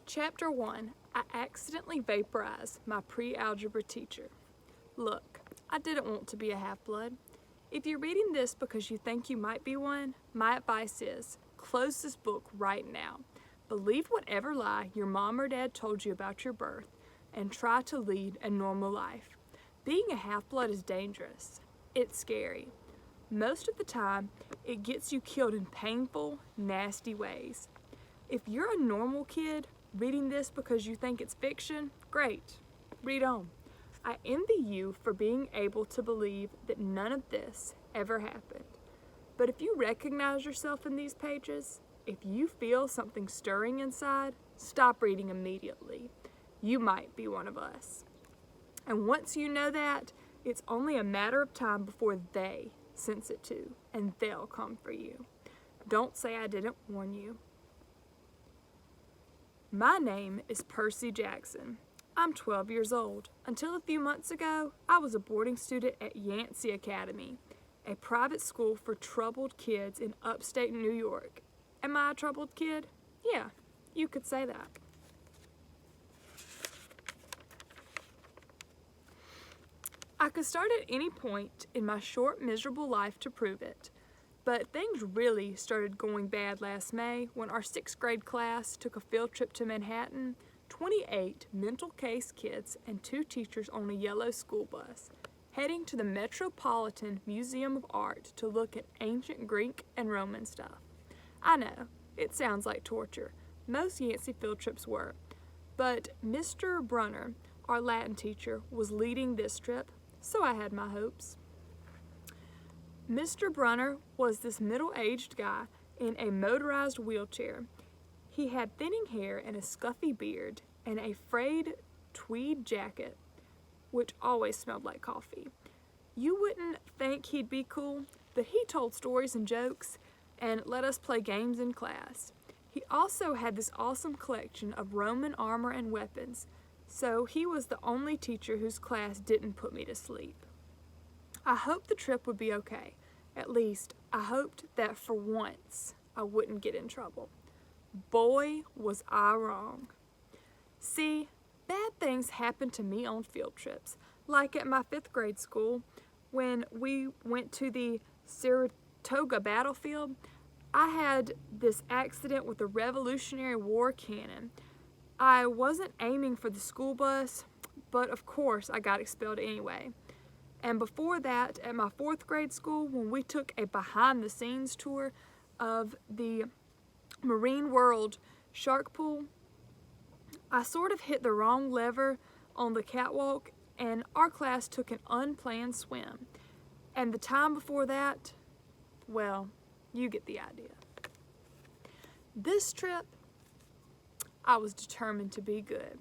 Chapter 1. I accidentally vaporized my pre-algebra teacher. Look, I didn't want to be a half-blood. If you're reading this because you think you might be one, my advice is, close this book right now. Believe whatever lie your mom or dad told you about your birth, and try to lead a normal life. Being a half-blood is dangerous. It's scary. Most of the time, it gets you killed in painful, nasty ways. If you're a normal kid, reading this because you think it's fiction, great. Read on. I envy you for being able to believe that none of this ever happened. But if you recognize yourself in these pages, if you feel something stirring inside, stop reading immediately. You might be one of us. And once you know that, it's only a matter of time before they sense it too, and they'll come for you. Don't say I didn't warn you. My name is Percy Jackson. I'm 12 years old. Until a few months ago, I was a boarding student at Yancey Academy, a private school for troubled kids in upstate New York. Am I a troubled kid? Yeah, you could say that. I could start at any point in my short, miserable life to prove it. But things really started going bad last May when our 6th grade class took a field trip to Manhattan, 28 mental case kids and 2 teachers on a yellow school bus, heading to the Metropolitan Museum of Art to look at ancient Greek and Roman stuff. I know, it sounds like torture. Most Yancey field trips were. But Mr. Brunner, our Latin teacher, was leading this trip, so I had my hopes. Mr. Brunner was this middle-aged guy in a motorized wheelchair. He had thinning hair and a scuffy beard and a frayed tweed jacket, which always smelled like coffee. You wouldn't think he'd be cool, but he told stories and jokes and let us play games in class. He also had this awesome collection of Roman armor and weapons, so he was the only teacher whose class didn't put me to sleep. I hoped the trip would be okay. At least, I hoped that for once I wouldn't get in trouble. Boy, was I wrong. See, bad things happen to me on field trips, like at my 5th grade school when we went to the Saratoga battlefield. I had this accident with a Revolutionary War cannon. I wasn't aiming for the school bus, but of course I got expelled anyway. And before that, at my 4th grade school, when we took a behind-the-scenes tour of the Marine World shark pool, I sort of hit the wrong lever on the catwalk, and our class took an unplanned swim. And the time before that, well, you get the idea. This trip, I was determined to be good.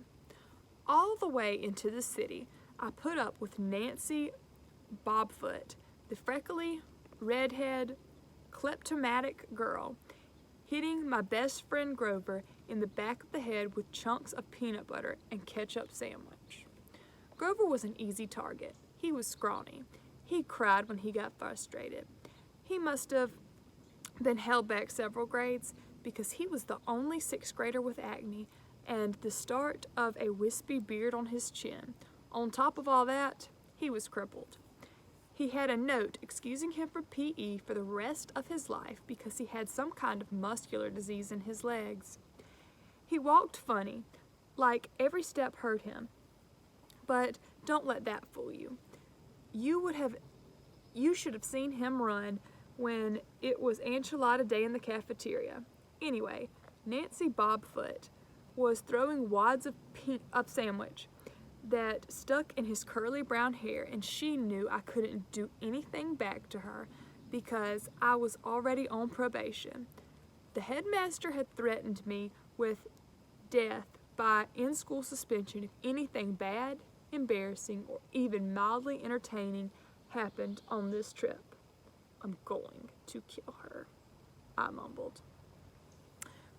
All the way into the city, I put up with Nancy Bobfoot, the freckly, redhead, kleptomatic girl, hitting my best friend Grover in the back of the head with chunks of peanut butter and ketchup sandwich. Grover was an easy target. He was scrawny. He cried when he got frustrated. He must have been held back several grades because he was the only 6th grader with acne and the start of a wispy beard on his chin. On top of all that, he was crippled. He had a note excusing him from PE for the rest of his life because he had some kind of muscular disease in his legs. He walked funny, like every step hurt him. But don't let that fool you. You should have seen him run when it was enchilada day in the cafeteria. Anyway, Nancy Bobfoot was throwing wads of sandwich that stuck in his curly brown hair, and she knew I couldn't do anything back to her because I was already on probation. The headmaster had threatened me with death by in-school suspension if anything bad, embarrassing, or even mildly entertaining happened on this trip. I'm going to kill her, I mumbled.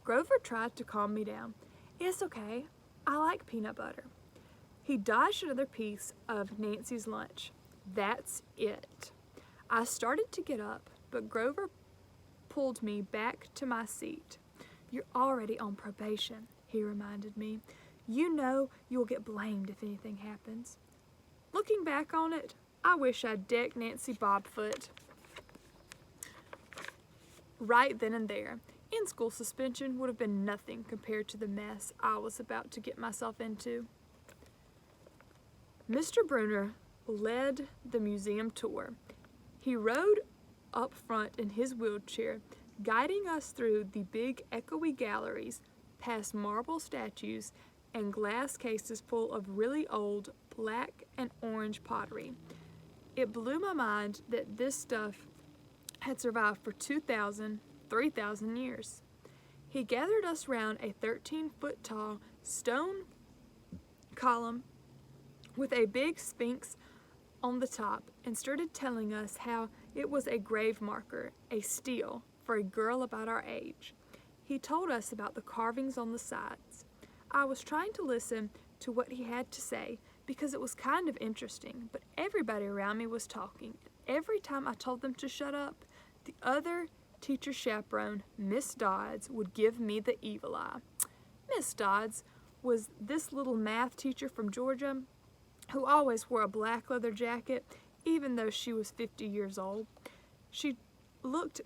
Grover tried to calm me down. It's okay. I like peanut butter. He dodged another piece of Nancy's lunch. That's it. I started to get up, but Grover pulled me back to my seat. "You're already on probation," he reminded me. "You know you'll get blamed if anything happens." Looking back on it, I wish I'd decked Nancy Bobfoot right then and there. In-school suspension would have been nothing compared to the mess I was about to get myself into. Mr. Bruner led the museum tour. He rode up front in his wheelchair, guiding us through the big echoey galleries, past marble statues and glass cases full of really old black and orange pottery. It blew my mind that this stuff had survived for 2,000, 3,000 years. He gathered us round a 13-foot tall stone column with a big sphinx on the top and started telling us how it was a grave marker, a steal, for a girl about our age. He told us about the carvings on the sides. I was trying to listen to what he had to say because it was kind of interesting, but everybody around me was talking. Every time I told them to shut up, the other teacher chaperone, Miss Dodds, would give me the evil eye. Miss Dodds was this little math teacher from Georgia who always wore a black leather jacket, even though she was 50 years old. She looked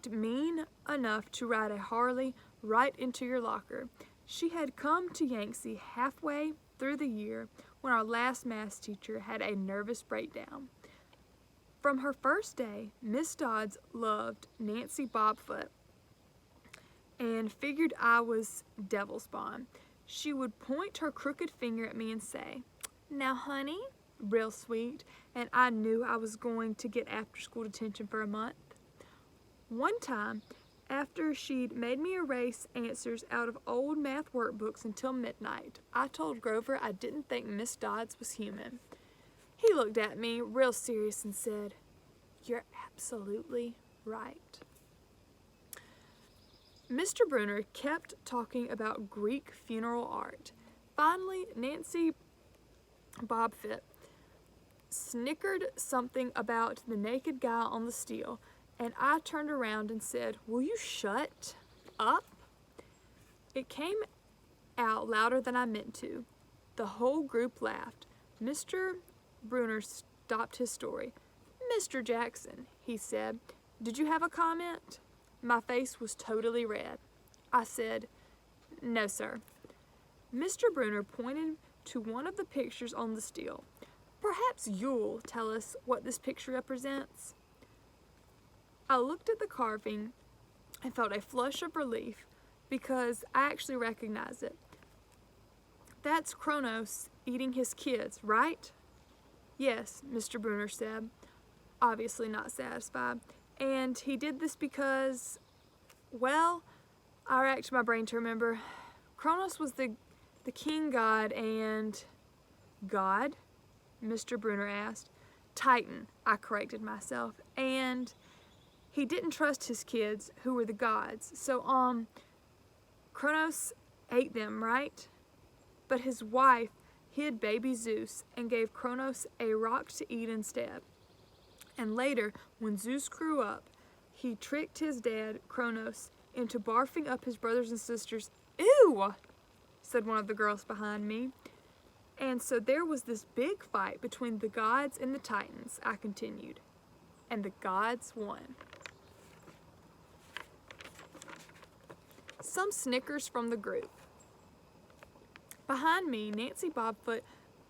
mean enough to ride a Harley right into your locker. She had come to Yangtze halfway through the year when our last math teacher had a nervous breakdown. From her first day, Miss Dodds loved Nancy Bobfoot and figured I was devil spawn. She would point her crooked finger at me and say, "Now, honey," real sweet, and I knew I was going to get after-school detention for a month. One time, after she'd made me erase answers out of old math workbooks until midnight, I told Grover I didn't think Miss Dodds was human. He looked at me real serious and said, "You're absolutely right." Mr. Bruner kept talking about Greek funeral art. Finally, Nancy Bobfoot snickered something about the naked guy on the steel, and I turned around and said, "Will you shut up?" It came out louder than I meant to. The whole group laughed. Mr. Bruner stopped his story. "Mr. Jackson," he said, "did you have a comment?" My face was totally red. I said, "No, sir." Mr. Bruner pointed to one of the pictures on the steel. "Perhaps you'll tell us what this picture represents?" I looked at the carving and felt a flush of relief because I actually recognized it. "That's Kronos eating his kids, right?" "Yes," Mr. Bruner said, obviously not satisfied. "And he did this because, well," I racked my brain to remember. "Kronos was the king god and—" "God?" Mr. Bruner asked. "Titan," I corrected myself. "And he didn't trust his kids, who were the gods. So, Kronos ate them, right? But his wife hid baby Zeus and gave Kronos a rock to eat instead. And later, when Zeus grew up, he tricked his dad, Kronos, into barfing up his brothers and sisters." "Ew!" said one of the girls behind me. "And so there was this big fight between the gods and the Titans," I continued. "And the gods won." Some snickers from the group. Behind me, Nancy Bobfoot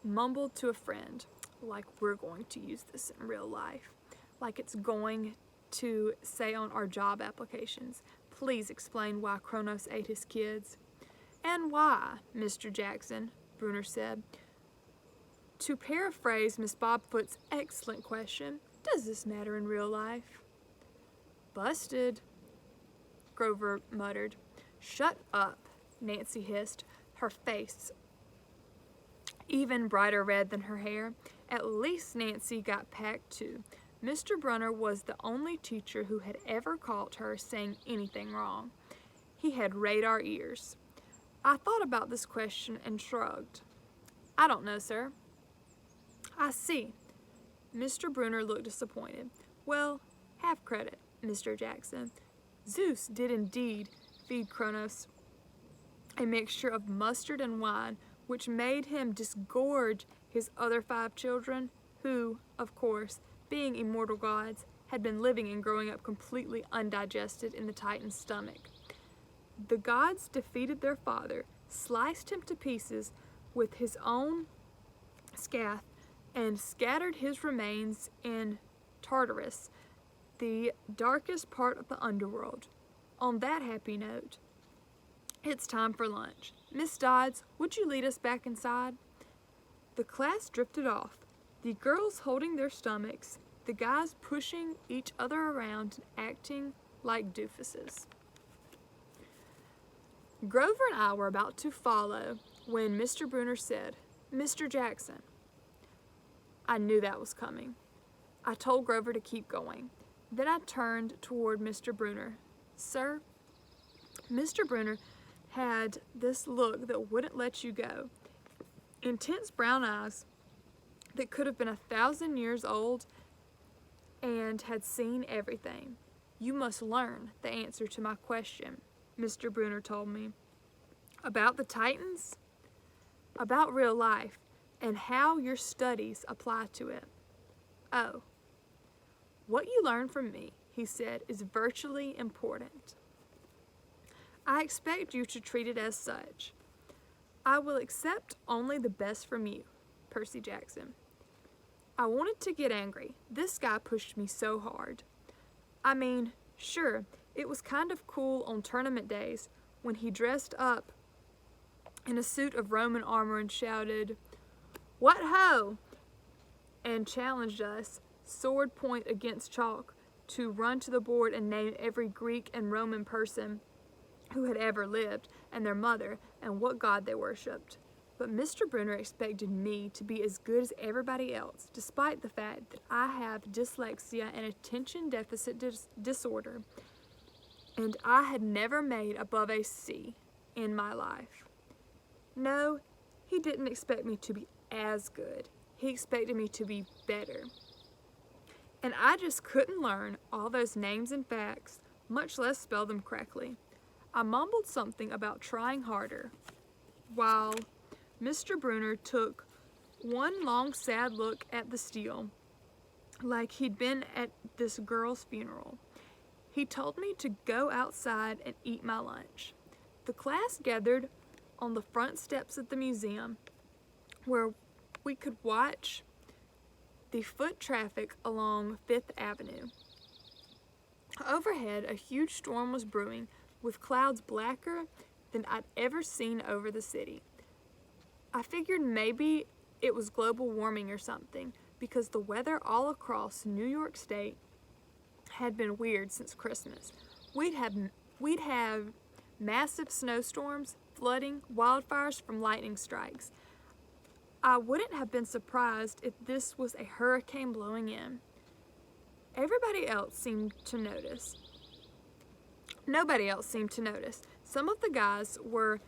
mumbled to a friend, like we're going to use this in real life, like it's going to say on our job applications, "Please explain why Kronos ate his kids." "And why, Mr. Jackson?" Bruner said. To paraphrase Miss Bobfoot's excellent question, does this matter in real life? "Busted," Grover muttered. "Shut up," Nancy hissed, her face even brighter red than her hair. At least Nancy got packed too. Mr. Brunner was the only teacher who had ever caught her saying anything wrong. He had radar ears. I thought about this question and shrugged. "I don't know, sir." "I see." Mr. Brunner looked disappointed. "Well, have credit, Mr. Jackson. Zeus did indeed feed Kronos a mixture of mustard and wine, which made him disgorge his other 5 children, who, of course, being immortal gods, had been living and growing up completely undigested in the Titan's stomach. The gods defeated their father, sliced him to pieces with his own scath, and scattered his remains in Tartarus, the darkest part of the underworld. On that happy note, it's time for lunch. Miss Dodds, would you lead us back inside? The class drifted off, the girls holding their stomachs, the guys pushing each other around and acting like doofuses. Grover and I were about to follow when Mr. Bruner said, "Mr. Jackson." I knew that was coming. I told Grover to keep going. Then I turned toward Mr. Bruner. "Sir?" Mr. Bruner had this look that wouldn't let you go. Intense brown eyes that could have been 1,000 years old and had seen everything. "You must learn the answer to my question," Mr. Bruner told me. "About the Titans? About real life and how your studies apply to it." "Oh, what you learn from me," he said, "is virtually important. I expect you to treat it as such. I will accept only the best from you, Percy Jackson." I wanted to get angry. This guy pushed me so hard. I mean, sure, it was kind of cool on tournament days when he dressed up in a suit of Roman armor and shouted, "What ho!" and challenged us, sword point against chalk, to run to the board and name every Greek and Roman person who had ever lived, and their mother, and what god they worshipped. But Mr. Bruner expected me to be as good as everybody else, despite the fact that I have dyslexia and attention deficit disorder, and I had never made above a C in my life. No, he didn't expect me to be as good. He expected me to be better. And I just couldn't learn all those names and facts, much less spell them correctly. I mumbled something about trying harder, while Mr. Bruner took one long sad look at the steel, like he'd been at this girl's funeral. He told me to go outside and eat my lunch. The class gathered on the front steps of the museum, where we could watch the foot traffic along 5th Avenue. Overhead, a huge storm was brewing, with clouds blacker than I'd ever seen over the city. I figured maybe it was global warming or something, because the weather all across New York State had been weird since Christmas. We'd have massive snowstorms, flooding, wildfires from lightning strikes. I wouldn't have been surprised if this was a hurricane blowing in. Everybody else seemed to notice. Nobody else seemed to notice. Some of the guys were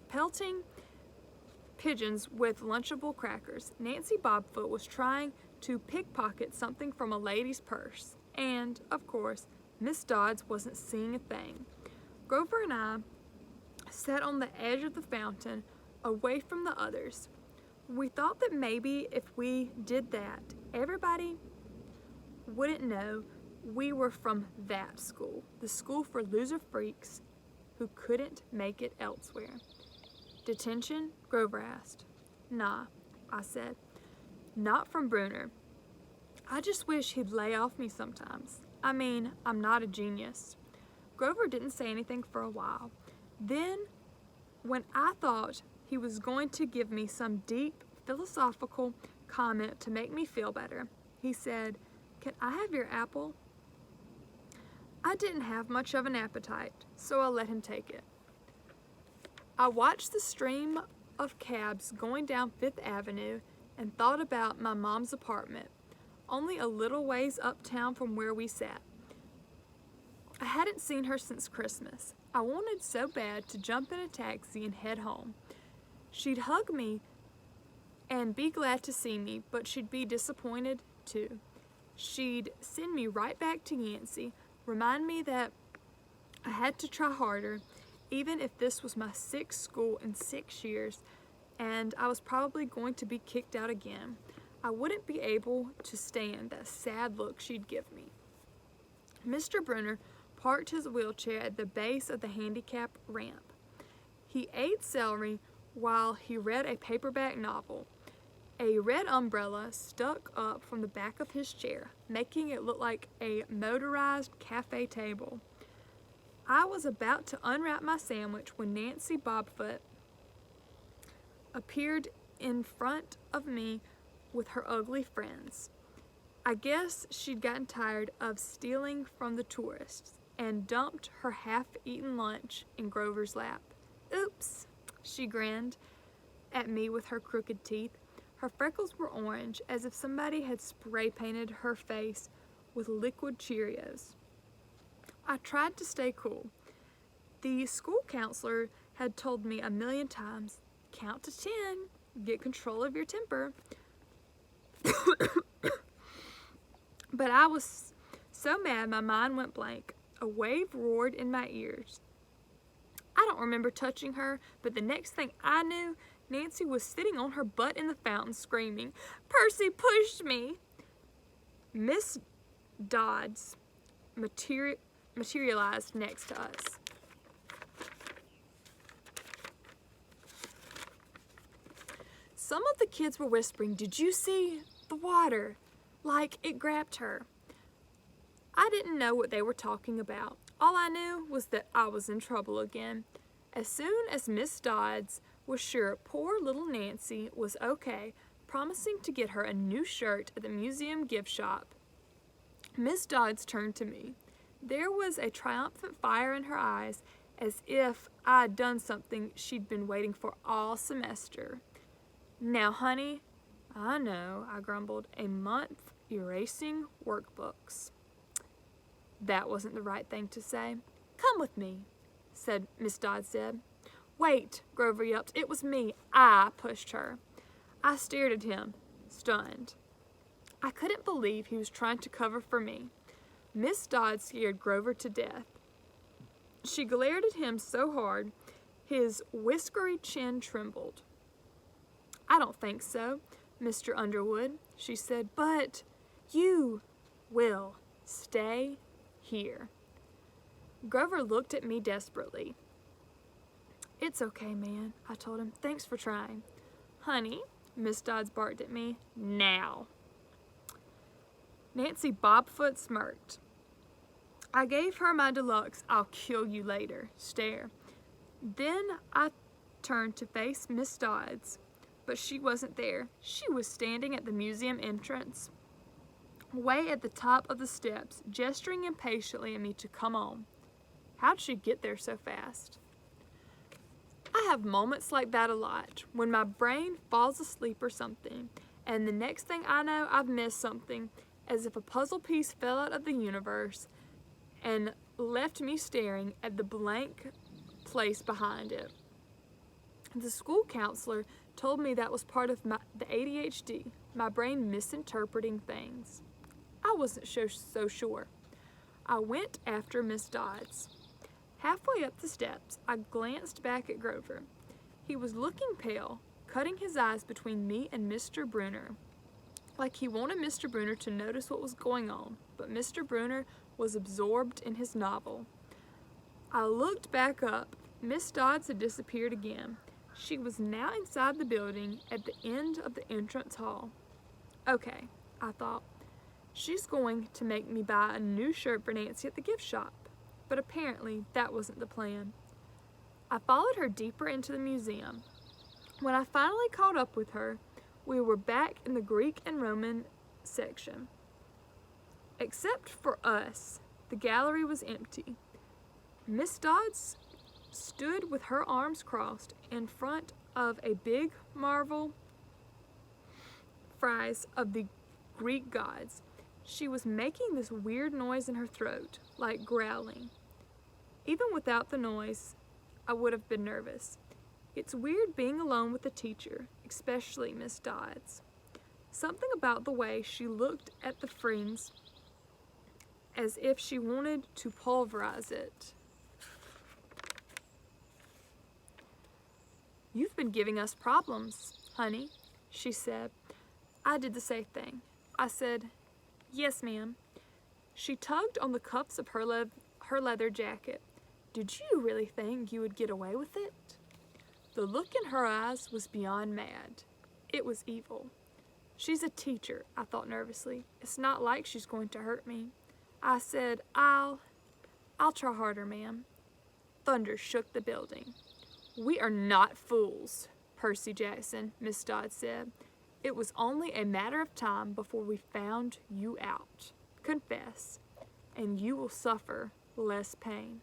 pelting pigeons with Lunchable crackers. Nancy Bobfoot was trying to pickpocket something from a lady's purse. And, of course, Miss Dodds wasn't seeing a thing. Grover and I sat on the edge of the fountain, away from the others. We thought that maybe if we did that, everybody wouldn't know we were from that school, the school for loser freaks who couldn't make it elsewhere. "Detention?" Grover asked. "Nah," I said. "Not from Bruner. I just wish he'd lay off me sometimes. I mean, I'm not a genius." Grover didn't say anything for a while. Then, when I thought he was going to give me some deep, philosophical comment to make me feel better, he said, "Can I have your apple?" I didn't have much of an appetite, so I let him take it. I watched the stream of cabs going down 5th Avenue and thought about my mom's apartment, only a little ways uptown from where we sat. I hadn't seen her since Christmas. I wanted so bad to jump in a taxi and head home. She'd hug me and be glad to see me, but she'd be disappointed too. She'd send me right back to Yancey, remind me that I had to try harder, even if this was my sixth school in 6 years, and I was probably going to be kicked out again. I wouldn't be able to stand that sad look she'd give me. Mr. Brunner parked his wheelchair at the base of the handicap ramp. He ate celery while he read a paperback novel. A red umbrella stuck up from the back of his chair, making it look like a motorized cafe table. I was about to unwrap my sandwich when Nancy Bobfoot appeared in front of me with her ugly friends. I guess she'd gotten tired of stealing from the tourists and dumped her half-eaten lunch in Grover's lap. Oops, she grinned at me with her crooked teeth. Her freckles were orange, as if somebody had spray-painted her face with liquid Cheerios. I tried to stay cool. The school counselor had told me 1,000,000 times, count to 10, get control of your temper. But I was so mad my mind went blank. A wave roared in my ears. I don't remember touching her, but the next thing I knew, Nancy was sitting on her butt in the fountain screaming, "Percy pushed me!" Miss Dodds materialized next to us. Some of the kids were whispering, "Did you see the water?" Like it grabbed her. I didn't know what they were talking about. All I knew was that I was in trouble again. As soon as Miss Dodds was sure poor little Nancy was okay, promising to get her a new shirt at the museum gift shop, Miss Dodds turned to me. There was a triumphant fire in her eyes, as if I'd done something she'd been waiting for all semester. "Now, honey," "I know," I grumbled, "a month erasing workbooks." That wasn't the right thing to say. "Come with me," Miss Dodds said. "Wait," Grover yelped. "It was me. I pushed her." I stared at him, stunned. I couldn't believe he was trying to cover for me. Miss Dodds scared Grover to death. She glared at him so hard, his whiskery chin trembled. "I don't think so, Mr. Underwood," she said, "but you will stay here." Grover looked at me desperately. "It's okay, man," I told him. "Thanks for trying." "Honey," Miss Dodds barked at me, "now." Nancy Bobfoot smirked. I gave her my deluxe "I'll kill you later" stare. Then I turned to face Miss Dodds, but she wasn't there. She was standing at the museum entrance, way at the top of the steps, gesturing impatiently at me to come on. How'd she get there so fast? I have moments like that a lot, when my brain falls asleep or something, and the next thing I know, I've missed something, as if a puzzle piece fell out of the universe and left me staring at the blank place behind it. The school counselor told me that was part of the ADHD, my brain misinterpreting things. I wasn't so sure. I went after Miss Dodds. Halfway up the steps, I glanced back at Grover. He was looking pale, cutting his eyes between me and Mr. Brunner, like he wanted Mr. Brunner to notice what was going on, but Mr. Brunner was absorbed in his novel. I looked back up. Miss Dodds had disappeared again. She was now inside the building at the end of the entrance hall. Okay, I thought, she's going to make me buy a new shirt for Nancy at the gift shop. But apparently that wasn't the plan. I followed her deeper into the museum. When I finally caught up with her, we were back in the Greek and Roman section. Except for us, the gallery was empty. Miss Dodds stood with her arms crossed in front of a big marble frieze of the Greek gods. She was making this weird noise in her throat, like growling. Even without the noise, I would have been nervous. It's weird being alone with a teacher, especially Miss Dodds. Something about the way she looked at the friends as if she wanted to pulverize it. "You've been giving us problems, honey," she said. I did the same thing. I said, "Yes, ma'am." She tugged on the cuffs of her leather jacket. "Did you really think you would get away with it?" The look in her eyes was beyond mad. It was evil. "She's a teacher," I thought nervously. "It's not like she's going to hurt me." I said, I'll try harder, ma'am." Thunder shook the building. "We are not fools, Percy Jackson," Miss Dodd said. "It was only a matter of time before we found you out. Confess, and you will suffer less pain."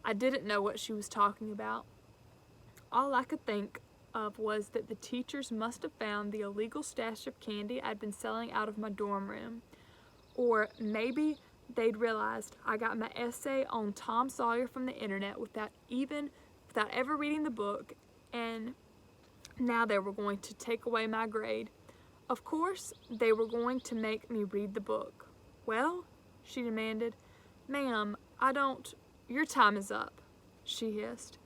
I didn't know what she was talking about. All I could think of was that the teachers must have found the illegal stash of candy I'd been selling out of my dorm room. Or maybe they'd realized I got my essay on Tom Sawyer from the internet without ever reading the book, and now they were going to take away my grade. Of course, they were going to make me read the book. "Well?" she demanded. "Ma'am, your time is up," she hissed.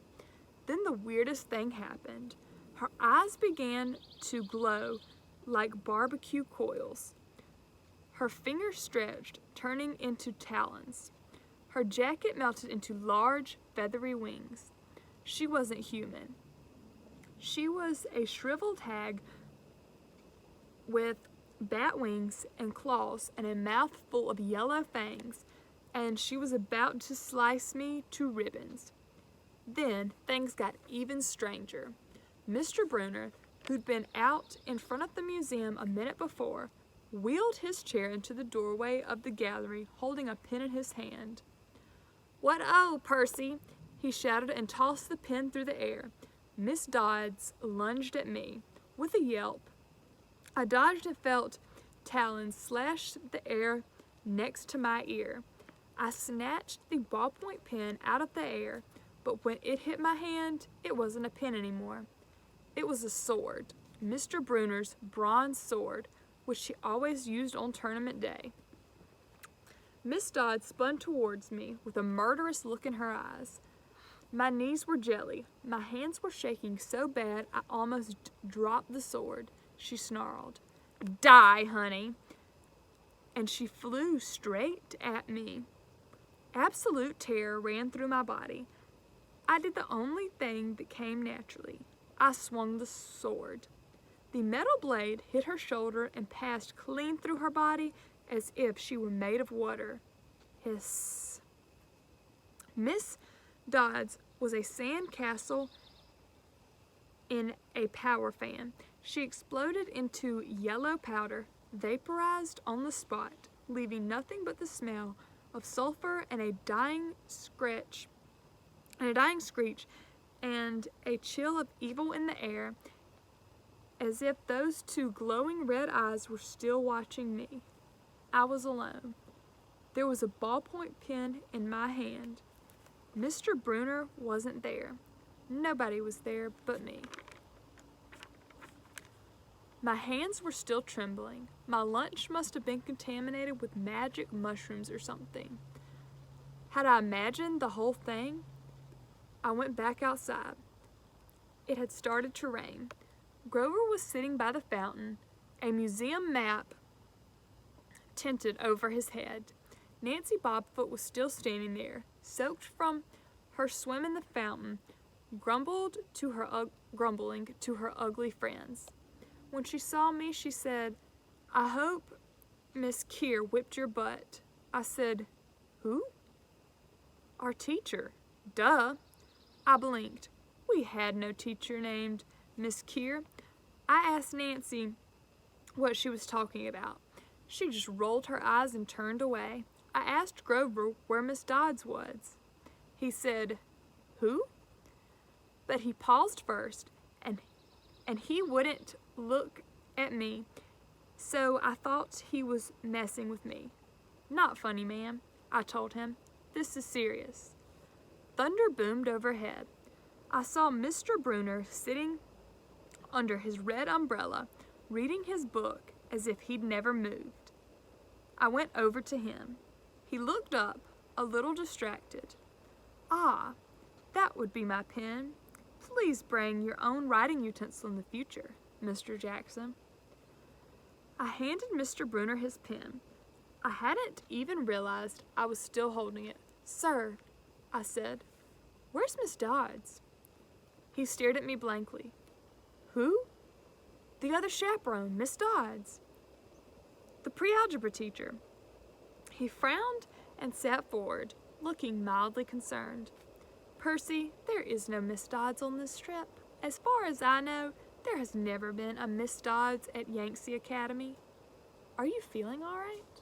Then the weirdest thing happened. Her eyes began to glow like barbecue coals. Her fingers stretched, turning into talons. Her jacket melted into large, feathery wings. She wasn't human. She was a shriveled hag with bat wings and claws and a mouth full of yellow fangs, and she was about to slice me to ribbons. Then things got even stranger. Mr. Bruner, who'd been out in front of the museum a minute before, wheeled his chair into the doorway of the gallery, holding a pen in his hand. "What oh, Percy?" he shouted and tossed the pen through the air. Miss Dodds lunged at me. With a yelp, I dodged and felt talons slash the air next to my ear. I snatched the ballpoint pen out of the air, but when it hit my hand, it wasn't a pen anymore. It was a sword, Mr. Bruner's bronze sword, which he always used on tournament day. Miss Dodd spun towards me with a murderous look in her eyes. My knees were jelly. My hands were shaking so bad I almost dropped the sword. She snarled, "Die, honey!" And she flew straight at me. Absolute terror ran through my body. I did the only thing that came naturally. I swung the sword. The metal blade hit her shoulder and passed clean through her body as if she were made of water. Hiss. Miss Dodds was a sand castle in a power fan. She exploded into yellow powder, vaporized on the spot, leaving nothing but the smell of sulfur and a dying screech and a chill of evil in the air, as if those two glowing red eyes were still watching me. I was alone. There was a ballpoint pen in my hand. Mr. Bruner wasn't there. Nobody was there but me. My hands were still trembling. My lunch must have been contaminated with magic mushrooms or something. Had I imagined the whole thing? I went back outside. It had started to rain. Grover was sitting by the fountain, a museum map tinted over his head. Nancy Bobfoot was still standing there, soaked from her swim in the fountain, grumbling to her ugly friends. When she saw me, she said, "I hope Miss Keir whipped your butt." I said, "Who?" "Our teacher." "Duh." I blinked. We had no teacher named Miss Keir. I asked Nancy what she was talking about. She just rolled her eyes and turned away. I asked Grover where Miss Dodds was. He said, "Who?" But he paused first, and he wouldn't look at me, so I thought he was messing with me. "Not funny, ma'am," I told him. "This is serious." Thunder boomed overhead. I saw Mr. Bruner sitting under his red umbrella, reading his book as if he'd never moved. I went over to him. He looked up, a little distracted. "Ah, that would be my pen. Please bring your own writing utensil in the future, Mr. Jackson. I handed Mr. Brunner his pen. I hadn't even realized I was still holding it. Sir, I said, where's Miss Dodds? He stared at me blankly. Who? The other chaperone, Miss Dodds. The pre-algebra teacher. He frowned and sat forward, looking mildly concerned. Percy, there is no Miss Dodds on this trip. As far as I know, there has never been a Miss Dodds at Yangtze Academy. Are you feeling all right?